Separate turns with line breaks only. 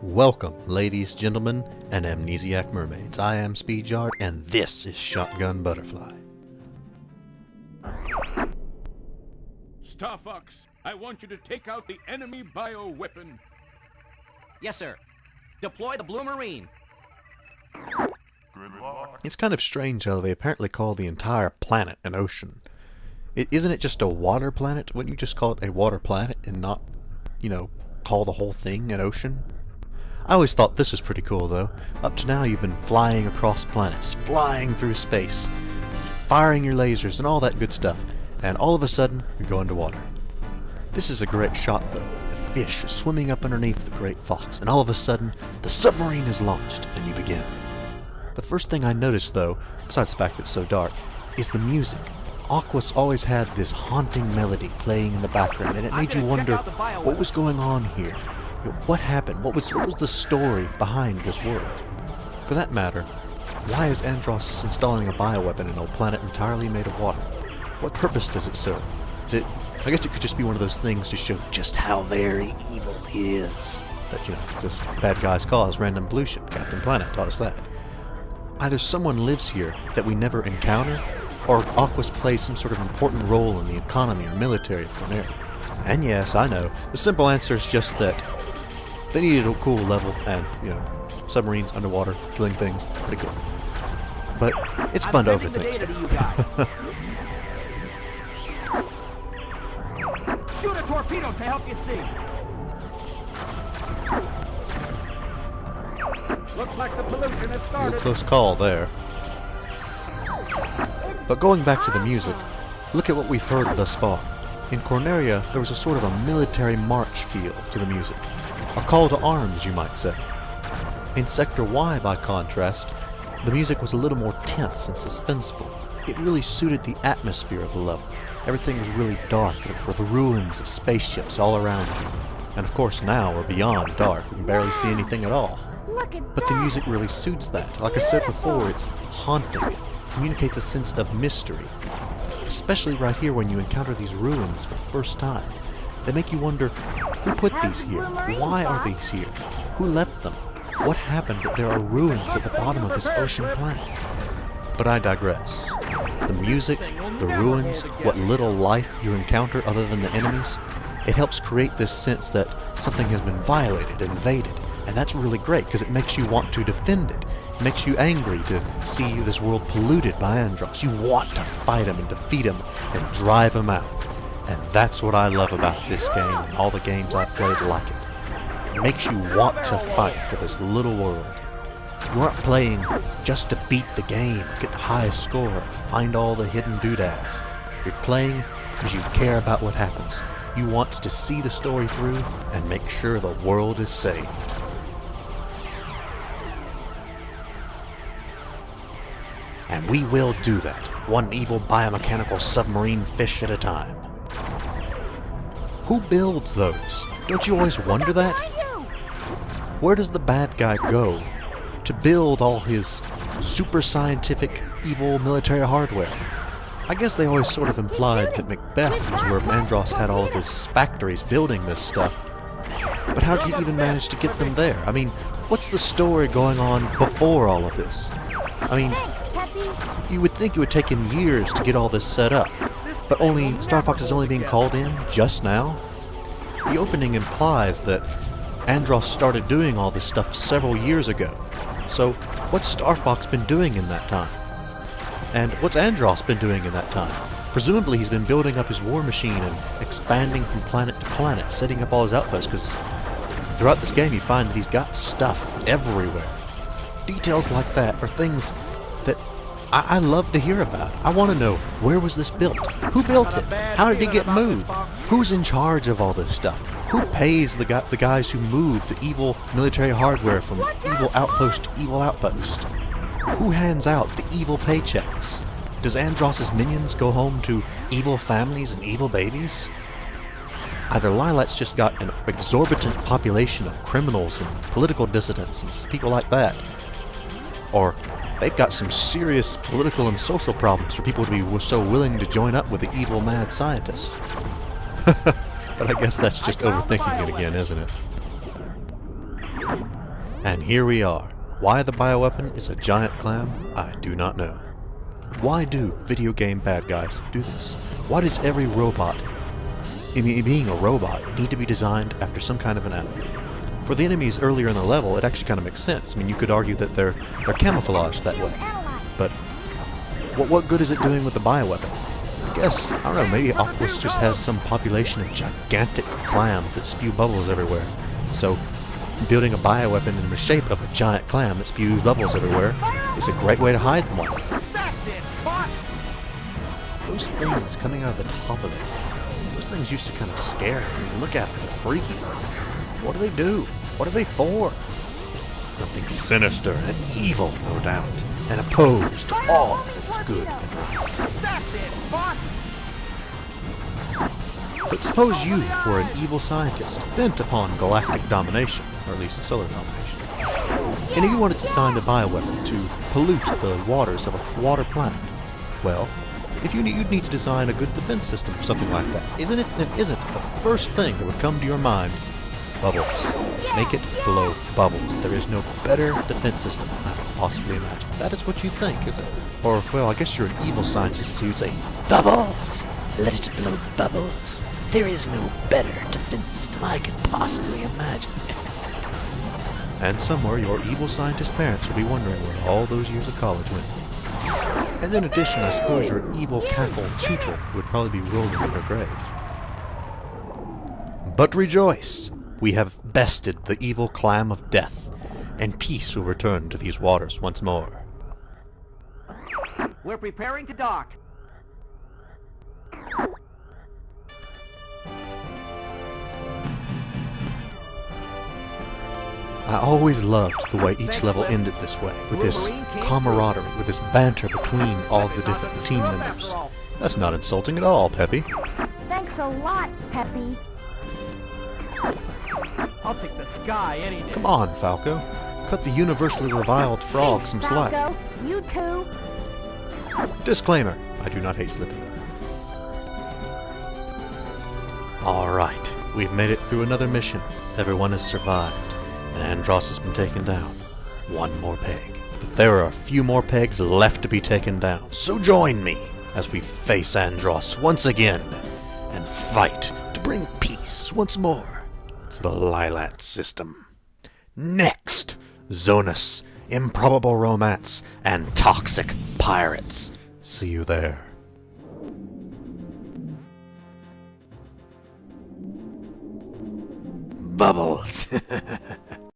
Welcome, ladies, gentlemen, and amnesiac mermaids. I am Speedyard, and this is Shotgun Butterfly.
Star Fox, I want you to take out the enemy bioweapon.
Yes, sir. Deploy the Blue Marine.
It's kind of strange how they apparently call the entire planet an ocean. Isn't it just a water planet? Wouldn't you just call it a water planet and not, call the whole thing an ocean? I always thought this was pretty cool, though. Up to now, you've been flying across planets, flying through space, firing your lasers and all that good stuff, and all of a sudden, you're going to water. This is a great shot, though. The fish is swimming up underneath the great fox, and all of a sudden, the submarine is launched, and you begin. The first thing I noticed, though, besides the fact that it's so dark, is the music. Aquas always had this haunting melody playing in the background, and it made you wonder what was going on here. What happened? What was the story behind this world? For that matter, why is Andross installing a bioweapon in a planet entirely made of water? What purpose does it serve? I guess it could just be one of those things to show just how very evil he is. That, this bad guys cause random pollution. Captain Planet taught us that. Either someone lives here that we never encounter, or Aquas plays some sort of important role in the economy or military of Corneria. And yes, I know, the simple answer is just that they needed a cool level, and, submarines underwater, killing things, pretty cool. But it's fun to overthink stuff.
Shoot a torpedo to help you see. Looks like the pollution has started.
Real close call there. But going back to the music, look at what we've heard thus far. In Corneria, there was a sort of a military march feel to the music. A call to arms, you might say. In Sector Y, by contrast, the music was a little more tense and suspenseful. It really suited the atmosphere of the level. Everything was really dark. There were the ruins of spaceships all around you. And of course now we're beyond dark. We can barely see anything at all. But the music really suits that. Like I said before, it's haunting. It communicates a sense of mystery. Especially right here when you encounter these ruins for the first time. They make you wonder, who put these here? Why are these here? Who left them? What happened that there are ruins at the bottom of this ocean planet? But I digress. The music, the ruins, what little life you encounter other than the enemies, it helps create this sense that something has been violated, invaded. And that's really great because it makes you want to defend it. It makes you angry to see this world polluted by Andross. You want to fight him and defeat him and drive him out. And that's what I love about this game and all the games I've played like it. It makes you want to fight for this little world. You aren't playing just to beat the game, get the highest score, or find all the hidden doodads. You're playing because you care about what happens. You want to see the story through and make sure the world is saved. And we will do that, one evil biomechanical submarine fish at a time. Who builds those? Don't you always wonder that? Where does the bad guy go to build all his super scientific, evil military hardware? I guess they always sort of implied that Macbeth was where Andross had all of his factories building this stuff. But how did he even manage to get them there? I mean, what's the story going on before all of this? I mean, you would think it would take him years to get all this set up, but Star Fox is only being called in just now? The opening implies that Andross started doing all this stuff several years ago. So, what's Star Fox been doing in that time? And what's Andross been doing in that time? Presumably he's been building up his war machine and expanding from planet to planet, setting up all his outposts, because throughout this game you find that he's got stuff everywhere. Details like that are things that I love to hear about. I want to know, where was this built? Who built it? How did it get moved? Who's in charge of all this stuff? Who pays the guys who move the evil military hardware from evil outpost to evil outpost? Who hands out the evil paychecks? Does Andross's minions go home to evil families and evil babies? Either Lilat's just got an exorbitant population of criminals and political dissidents and people like that, or they've got some serious political and social problems for people to be so willing to join up with the evil mad scientist. But I guess that's just overthinking it again, isn't it? And here we are. Why the bioweapon is a giant clam, I do not know. Why do video game bad guys do this? Why does every robot, being a robot, need to be designed after some kind of an animal? For the enemies earlier in the level, it actually kind of makes sense. I mean, you could argue that they're camouflaged that way. But what good is it doing with the bioweapon? I guess, I don't know, maybe Aquas just has some population of gigantic clams that spew bubbles everywhere. So, building a bioweapon in the shape of a giant clam that spews bubbles everywhere is a great way to hide one. Those things coming out of the top of it, those things used to kind of scare me. I mean, look at them, they're freaky. What do? What are they for? Something sinister and evil, no doubt, and opposed to all that's good and right. But suppose you were an evil scientist bent upon galactic domination, or at least solar domination, and if you wanted to design a bioweapon to pollute the waters of a water planet. Well, you'd need to design a good defense system for something like that. Isn't the first thing that would come to your mind bubbles? Make it blow bubbles. There is no better defense system I could possibly imagine. That is what you'd think, is it? Or, well, I guess you're an evil scientist, so you'd say, bubbles! Let it blow bubbles. There is no better defense system I could possibly imagine. And somewhere your evil scientist parents will be wondering where all those years of college went. And in addition, I suppose your evil cackle tutor would probably be rolling in her grave. But rejoice! We have bested the evil clam of death, and peace will return to these waters once more.
We're preparing to dock.
I always loved the way each level ended this way, with this camaraderie, with this banter between all the different team members. That's not insulting at all, Peppy.
Thanks a lot, Peppy.
I'll take the sky any day.
Come on, Falco. Cut the universally reviled frog some slack.
Falco, you too.
Disclaimer, I do not hate Slippy. Alright, we've made it through another mission. Everyone has survived, and Andross has been taken down. One more peg. But there are a few more pegs left to be taken down, so join me as we face Andross once again, and fight to bring peace once more to the Lilat system. Next, Zonus, improbable romance, and toxic pirates. See you there. Bubbles!